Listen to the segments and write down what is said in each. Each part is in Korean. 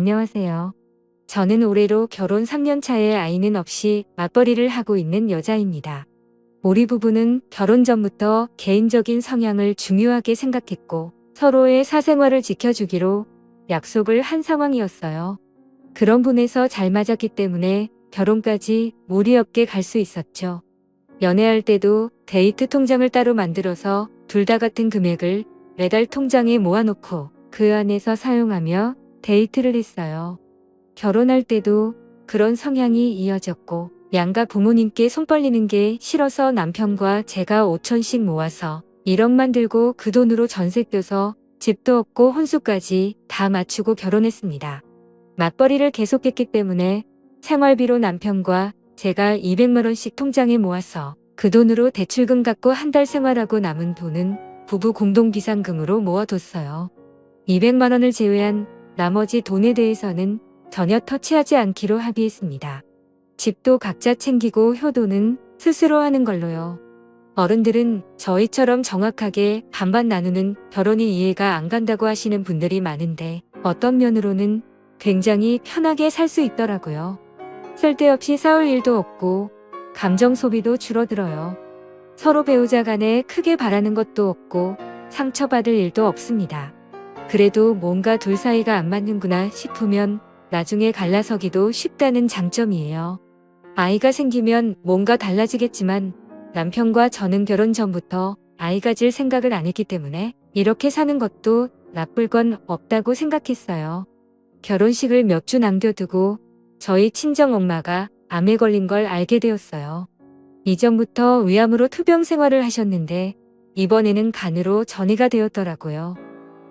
안녕하세요. 저는 올해로 결혼 3년 차에 아이는 없이 맞벌이를 하고 있는 여자입니다. 우리 부부는 결혼 전부터 개인적인 성향을 중요하게 생각했고 서로의 사생활을 지켜주기로 약속을 한 상황이었어요. 그런 분에서 잘 맞았기 때문에 결혼까지 무리 없게 갈 수 있었죠. 연애할 때도 데이트 통장을 따로 만들어서 둘 다 같은 금액을 매달 통장에 모아놓고 그 안에서 사용하며 데이트를 했어요. 결혼할 때도 그런 성향이 이어졌고 양가 부모님께 손 벌리는 게 싫어서 남편과 제가 5천씩 모아서 1억만 들고 그 돈으로 전세 껴서 집도 얻고 혼수까지 다 맞추고 결혼했습니다. 맞벌이를 계속했기 때문에 생활비로 남편과 제가 200만 원씩 통장에 모아서 그 돈으로 대출금 갚고 한 달 생활하고 남은 돈은 부부 공동 비상금으로 모아뒀어요. 200만 원을 제외한 나머지 돈에 대해서는 전혀 터치하지 않기로 합의했습니다. 집도 각자 챙기고 효도는 스스로 하는 걸로요. 어른들은 저희처럼 정확하게 반반 나누는 결혼이 이해가 안 간다고 하시는 분들이 많은데 어떤 면으로는 굉장히 편하게 살 수 있더라고요. 쓸데없이 싸울 일도 없고 감정 소비도 줄어들어요. 서로 배우자 간에 크게 바라는 것도 없고 상처받을 일도 없습니다. 그래도 뭔가 둘 사이가 안 맞는구나 싶으면 나중에 갈라서기도 쉽다는 장점이에요. 아이가 생기면 뭔가 달라지겠지만 남편과 저는 결혼 전부터 아이 가질 생각을 안 했기 때문에 이렇게 사는 것도 나쁠 건 없다고 생각했어요. 결혼식을 몇 주 남겨두고 저희 친정엄마가 암에 걸린 걸 알게 되었어요. 이전부터 위암으로 투병 생활을 하셨는데 이번에는 간으로 전이가 되었더라고요.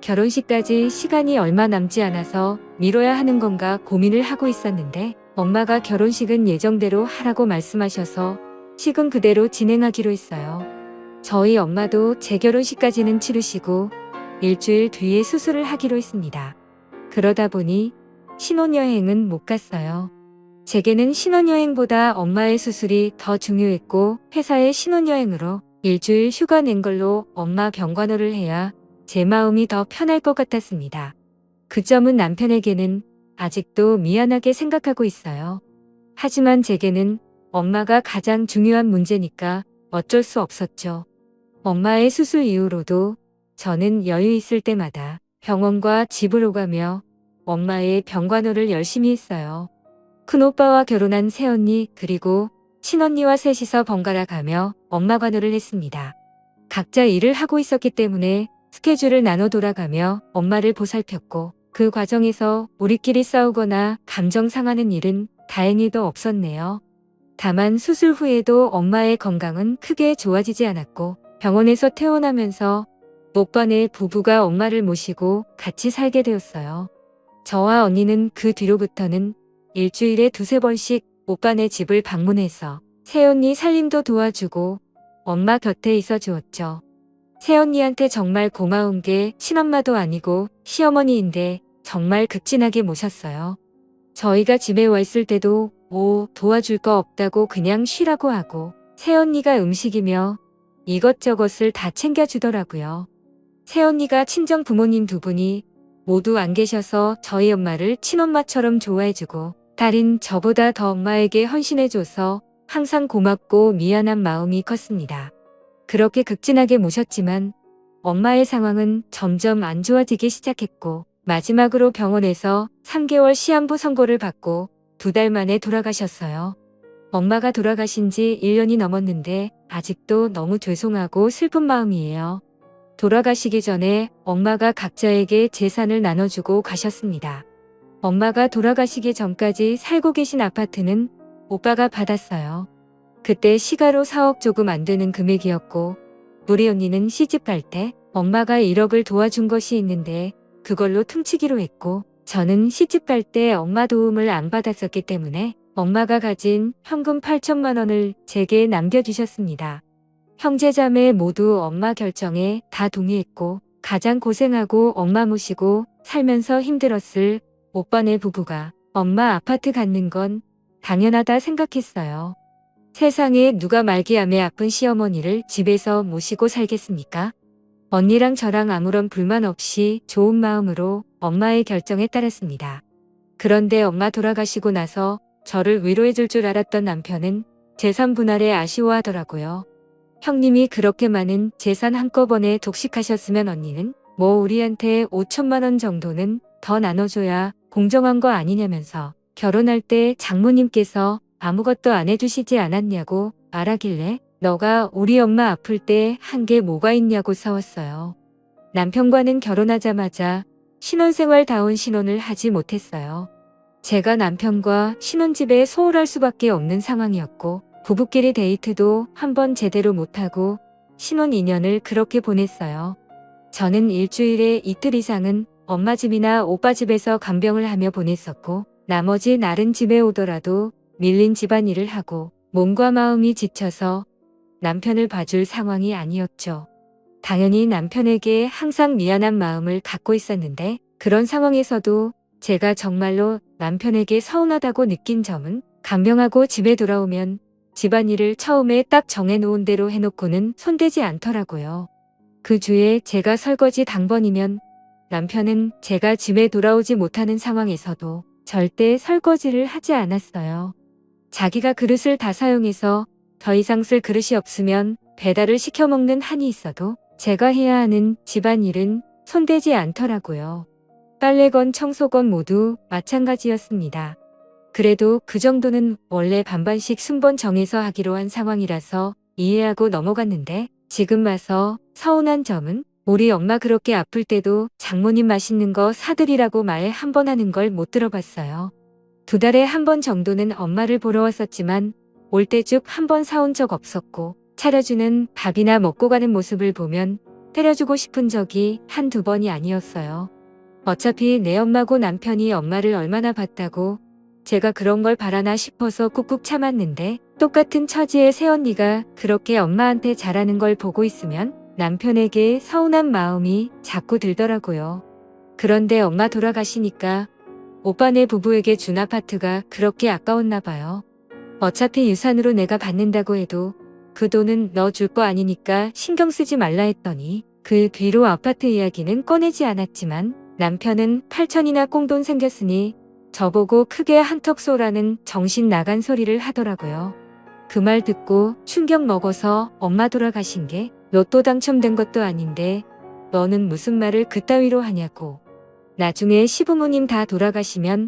결혼식까지 시간이 얼마 남지 않아서 미뤄야 하는 건가 고민을 하고 있었는데 엄마가 결혼식은 예정대로 하라고 말씀하셔서 식은 그대로 진행하기로 했어요. 저희 엄마도 제 결혼식까지는 치르시고 일주일 뒤에 수술을 하기로 했습니다. 그러다 보니 신혼여행은 못 갔어요. 제게는 신혼여행보다 엄마의 수술이 더 중요했고 회사의 신혼여행으로 일주일 휴가 낸 걸로 엄마 병간호를 해야 제 마음이 더 편할 것 같았습니다. 그 점은 남편에게는 아직도 미안하게 생각하고 있어요. 하지만 제게는 엄마가 가장 중요한 문제니까 어쩔 수 없었죠. 엄마의 수술 이후로도 저는 여유 있을 때마다 병원과 집을 오가며 엄마의 병간호를 열심히 했어요. 큰오빠와 결혼한 새언니 그리고 친언니와 셋이서 번갈아 가며 엄마 관호를 했습니다. 각자 일을 하고 있었기 때문에 스케줄을 나눠 돌아가며 엄마를 보살폈고 그 과정에서 우리끼리 싸우거나 감정 상하는 일은 다행히도 없었네요. 다만 수술 후에도 엄마의 건강은 크게 좋아지지 않았고 병원에서 퇴원하면서 오빠네 부부가 엄마를 모시고 같이 살게 되었어요. 저와 언니는 그 뒤로부터는 일주일에 두세 번씩 오빠네 집을 방문해서 새언니 살림도 도와주고 엄마 곁에 있어 주었죠. 새언니한테 정말 고마운 게 친엄마도 아니고 시어머니인데 정말 극진하게 모셨어요. 저희가 집에 와 있을 때도 뭐 도와줄 거 없다고 그냥 쉬라고 하고 새언니가 음식이며 이것저것을 다 챙겨주더라고요. 새언니가 친정 부모님 두 분이 모두 안 계셔서 저희 엄마를 친엄마처럼 좋아해주고 딸인 저보다 더 엄마에게 헌신해줘서 항상 고맙고 미안한 마음이 컸습니다. 그렇게 극진하게 모셨지만 엄마의 상황은 점점 안 좋아지기 시작했고 마지막으로 병원에서 3개월 시한부 선고를 받고 2달 만에 돌아가셨어요. 엄마가 돌아가신 지 1년이 넘었는데 아직도 너무 죄송하고 슬픈 마음이에요. 돌아가시기 전에 엄마가 각자에게 재산을 나눠주고 가셨습니다. 엄마가 돌아가시기 전까지 살고 계신 아파트는 오빠가 받았어요. 그때 시가로 4억 조금 안 되는 금액이었고 우리 언니는 시집 갈 때 엄마가 1억을 도와준 것이 있는데 그걸로 퉁치기로 했고 저는 시집 갈 때 엄마 도움을 안 받았었기 때문에 엄마가 가진 현금 8천만 원을 제게 남겨주셨습니다. 형제자매 모두 엄마 결정에 다 동의했고 가장 고생하고 엄마 모시고 살면서 힘들었을 오빠네 부부가 엄마 아파트 갖는 건 당연하다 생각했어요. 세상에 누가 말기암에 아픈 시어머니를 집에서 모시고 살겠습니까? 언니랑 저랑 아무런 불만 없이 좋은 마음으로 엄마의 결정에 따랐습니다. 그런데 엄마 돌아가시고 나서 저를 위로해 줄 줄 알았던 남편은 재산 분할에 아쉬워하더라고요. 형님이 그렇게 많은 재산 한꺼번에 독식하셨으면 언니는 뭐 우리한테 5천만 원 정도는 더 나눠줘야 공정한 거 아니냐면서 결혼할 때 장모님께서 아무것도 안 해주시지 않았냐고 말하길래 너가 우리 엄마 아플 때 한 게 뭐가 있냐고 싸웠어요. 남편과는 결혼하자마자 신혼생활다운 신혼을 하지 못했어요. 제가 남편과 신혼집에 소홀할 수밖에 없는 상황이었고 부부끼리 데이트도 한번 제대로 못하고 신혼 2년을 그렇게 보냈어요. 저는 일주일에 이틀 이상은 엄마 집이나 오빠 집에서 간병을 하며 보냈었고 나머지 날은 집에 오더라도 밀린 집안일을 하고 몸과 마음이 지쳐서 남편을 봐줄 상황이 아니었죠. 당연히 남편에게 항상 미안한 마음을 갖고 있었는데 그런 상황에서도 제가 정말로 남편에게 서운하다고 느낀 점은 간병하고 집에 돌아오면 집안일을 처음에 딱 정해놓은 대로 해놓고는 손대지 않더라고요. 그 주에 제가 설거지 당번이면 남편은 제가 집에 돌아오지 못하는 상황에서도 절대 설거지를 하지 않았어요. 자기가 그릇을 다 사용해서 더 이상 쓸 그릇이 없으면 배달을 시켜 먹는 한이 있어도 제가 해야 하는 집안일은 손대지 않더라고요. 빨래건 청소건 모두 마찬가지였습니다. 그래도 그 정도는 원래 반반씩 순번 정해서 하기로 한 상황이라서 이해하고 넘어갔는데 지금 와서 서운한 점은 우리 엄마 그렇게 아플 때도 장모님 맛있는 거 사드리라고 말 한 번 하는 걸 못 들어봤어요. 2달에 한 번 정도는 엄마를 보러 왔었지만 올 때 죽 한 번 사온 적 없었고 차려주는 밥이나 먹고 가는 모습을 보면 때려주고 싶은 적이 한두 번이 아니었어요. 어차피 내 엄마고 남편이 엄마를 얼마나 봤다고 제가 그런 걸 바라나 싶어서 꾹꾹 참았는데 똑같은 처지의 새언니가 그렇게 엄마한테 잘하는 걸 보고 있으면 남편에게 서운한 마음이 자꾸 들더라고요. 그런데 엄마 돌아가시니까 오빠네 부부에게 준 아파트가 그렇게 아까웠나 봐요. 어차피 유산으로 내가 받는다고 해도 그 돈은 너 줄 거 아니니까 신경 쓰지 말라 했더니 그 뒤로 아파트 이야기는 꺼내지 않았지만 남편은 8천이나 꽁돈 생겼으니 저보고 크게 한턱 쏘라는 정신 나간 소리를 하더라고요. 그 말 듣고 충격 먹어서 엄마 돌아가신 게 로또 당첨된 것도 아닌데 너는 무슨 말을 그따위로 하냐고. 나중에 시부모님 다 돌아가시면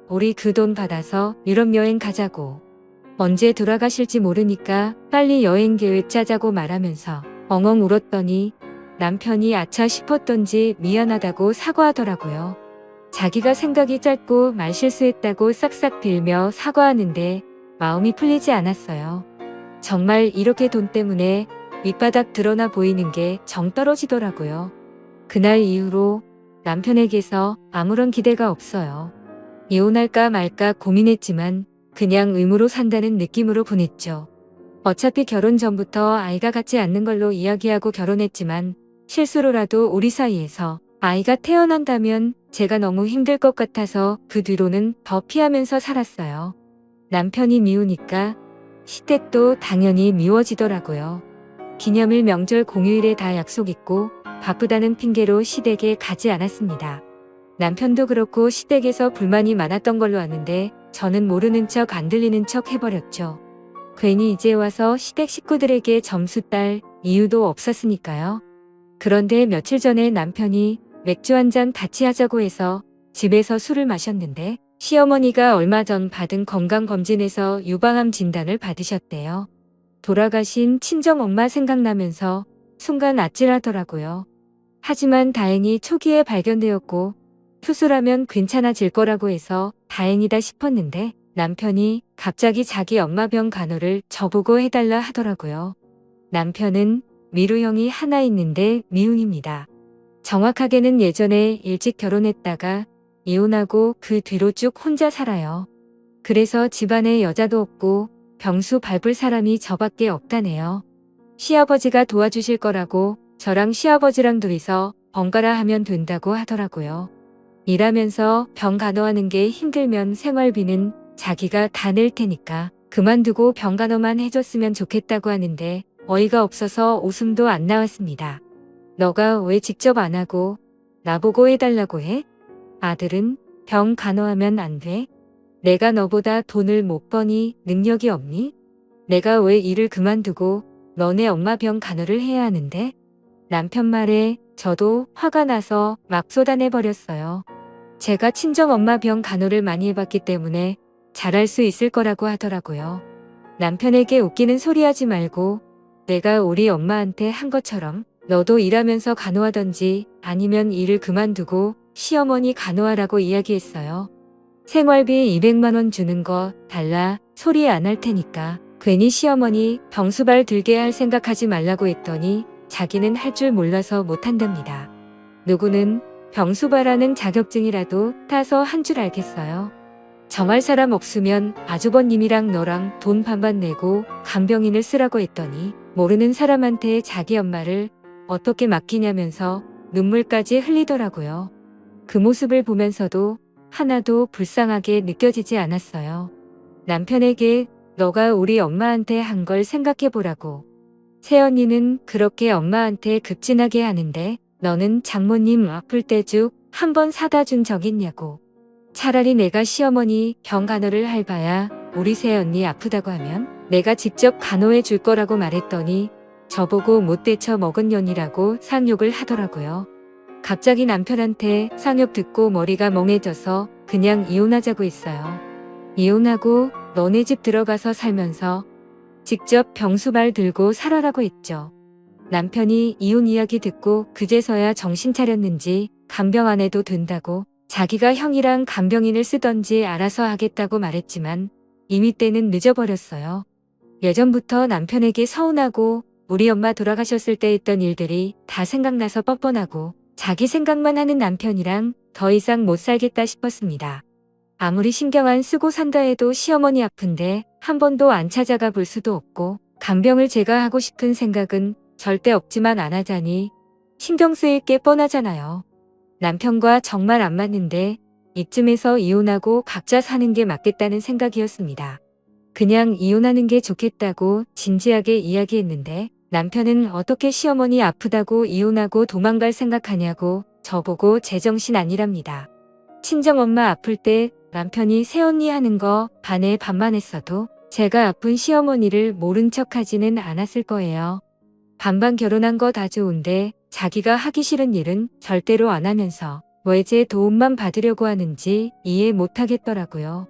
우리 그 돈 받아서 유럽 여행 가자고. 언제 돌아가실지 모르니까 빨리 여행 계획 짜자고 말하면서 엉엉 울었더니 남편이 아차 싶었던지 미안하다고 사과하더라고요. 자기가 생각이 짧고 말실수했다고 싹싹 빌며 사과하는데 마음이 풀리지 않았어요. 정말 이렇게 돈 때문에 밑바닥 드러나 보이는 게 정 떨어지더라고요. 그날 이후로 남편에게서 아무런 기대가 없어요. 이혼할까 말까 고민했지만 그냥 의무로 산다는 느낌으로 보냈죠. 어차피 결혼 전부터 아이가 같지 않는 걸로 이야기하고 결혼했지만 실수로라도 우리 사이에서 아이가 태어난다면 제가 너무 힘들 것 같아서 그 뒤로는 더 피하면서 살았어요. 남편이 미우니까 시댁도 당연히 미워지더라고요. 기념일 명절 공휴일에 다 약속 있고 바쁘다는 핑계로 시댁에 가지 않았습니다. 남편도 그렇고 시댁에서 불만이 많았던 걸로 아는데 저는 모르는 척 안 들리는 척 해버렸죠. 괜히 이제 와서 시댁 식구들에게 점수 딸 이유도 없었으니까요. 그런데 며칠 전에 남편이 맥주 한 잔 같이 하자고 해서 집에서 술을 마셨는데 시어머니가 얼마 전 받은 건강검진에서 유방암 진단을 받으셨대요. 돌아가신 친정엄마 생각나면서 순간 아찔하더라고요. 하지만 다행히 초기에 발견되었고 수술하면 괜찮아질 거라고 해서 다행이다 싶었는데 남편이 갑자기 자기 엄마 병 간호를 저보고 해달라 하더라고요. 남편은 미루형이 하나 있는데 미운입니다. 정확하게는 예전에 일찍 결혼했다가 이혼하고 그 뒤로 쭉 혼자 살아요. 그래서 집안에 여자도 없고 병수 밟을 사람이 저밖에 없다네요. 시아버지가 도와주실 거라고 저랑 시아버지랑 둘이서 번갈아 하면 된다고 하더라고요. 일하면서 병 간호하는 게 힘들면 생활비는 자기가 다 낼 테니까 그만두고 병 간호만 해줬으면 좋겠다고 하는데 어이가 없어서 웃음도 안 나왔습니다. 너가 왜 직접 안 하고 나보고 해달라고 해? 아들은 병 간호하면 안 돼? 내가 너보다 돈을 못 버니 능력이 없니? 내가 왜 일을 그만두고 너네 엄마 병 간호를 해야 하는데? 남편 말에 저도 화가 나서 막 쏟아내버렸어요. 제가 친정엄마 병 간호를 많이 해봤기 때문에 잘할 수 있을 거라고 하더라고요. 남편에게 웃기는 소리 하지 말고 내가 우리 엄마한테 한 것처럼 너도 일하면서 간호하던지 아니면 일을 그만두고 시어머니 간호하라고 이야기했어요. 생활비 200만 원 주는 거 달라 소리 안 할 테니까 괜히 시어머니 병수발 들게 할 생각하지 말라고 했더니 자기는 할 줄 몰라서 못한답니다. 누구는 병수발하는 자격증이라도 따서 한 줄 알겠어요. 정할 사람 없으면 아주버님이랑 너랑 돈 반반 내고 간병인을 쓰라고 했더니 모르는 사람한테 자기 엄마를 어떻게 맡기냐면서 눈물까지 흘리더라고요. 그 모습을 보면서도 하나도 불쌍하게 느껴지지 않았어요. 남편에게 너가 우리 엄마한테 한 걸 생각해보라고. 새언니는 그렇게 엄마한테 급진하게 하는데 너는 장모님 아플 때 죽 한 번 사다 준 적 있냐고. 차라리 내가 시어머니 병 간호를 할 바야 우리 새언니 아프다고 하면 내가 직접 간호해 줄 거라고 말했더니 저보고 못 대처 먹은 년이라고 상욕을 하더라고요. 갑자기 남편한테 상욕 듣고 머리가 멍해져서 그냥 이혼하자고 했어요. 이혼하고 너네 집 들어가서 살면서 직접 병수발 들고 살아라고 했죠. 남편이 이혼 이야기 듣고 그제서야 정신 차렸는지 간병 안 해도 된다고 자기가 형이랑 간병인을 쓰던지 알아서 하겠다고 말했지만 이미 때는 늦어버렸어요. 예전부터 남편에게 서운하고 우리 엄마 돌아가셨을 때 했던 일들이 다 생각나서 뻔뻔하고 자기 생각만 하는 남편이랑 더 이상 못 살겠다 싶었습니다. 아무리 신경 안 쓰고 산다 해도 시어머니 아픈데 한 번도 안 찾아가 볼 수도 없고 간병을 제가 하고 싶은 생각은 절대 없지만 안 하자니 신경 쓰일 게 뻔하잖아요. 남편과 정말 안 맞는데 이쯤에서 이혼하고 각자 사는 게 맞겠다는 생각이었습니다. 그냥 이혼하는 게 좋겠다고 진지하게 이야기했는데 남편은 어떻게 시어머니 아프다고 이혼하고 도망갈 생각하냐고 저보고 제정신 아니랍니다. 친정엄마 아플 때 남편이 새언니 하는 거 반에 반만 했어도 제가 아픈 시어머니를 모른 척 하지는 않았을 거예요. 반반 결혼한 거 다 좋은데 자기가 하기 싫은 일은 절대로 안 하면서 왜 제 도움만 받으려고 하는지 이해 못 하겠더라고요.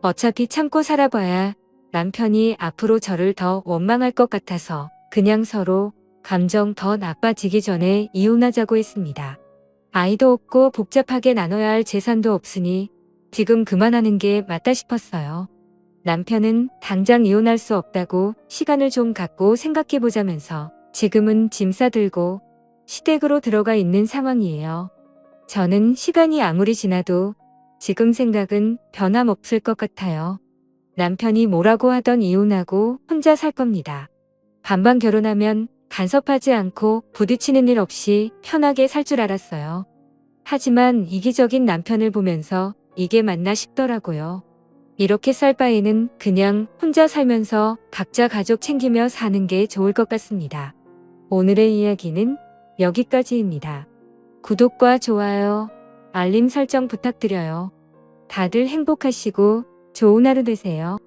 어차피 참고 살아봐야 남편이 앞으로 저를 더 원망할 것 같아서 그냥 서로 감정 더 나빠지기 전에 이혼하자고 했습니다. 아이도 없고 복잡하게 나눠야 할 재산도 없으니 지금 그만하는 게 맞다 싶었어요. 남편은 당장 이혼할 수 없다고 시간을 좀 갖고 생각해보자면서 지금은 짐 싸들고 시댁으로 들어가 있는 상황이에요. 저는 시간이 아무리 지나도 지금 생각은 변함없을 것 같아요. 남편이 뭐라고 하던 이혼하고 혼자 살 겁니다. 반반 결혼하면 간섭하지 않고 부딪히는 일 없이 편하게 살 줄 알았어요. 하지만 이기적인 남편을 보면서 이게 맞나 싶더라고요. 이렇게 살 바에는 그냥 혼자 살면서 각자 가족 챙기며 사는 게 좋을 것 같습니다. 오늘의 이야기는 여기까지입니다. 구독과 좋아요, 알림 설정 부탁드려요. 다들 행복하시고 좋은 하루 되세요.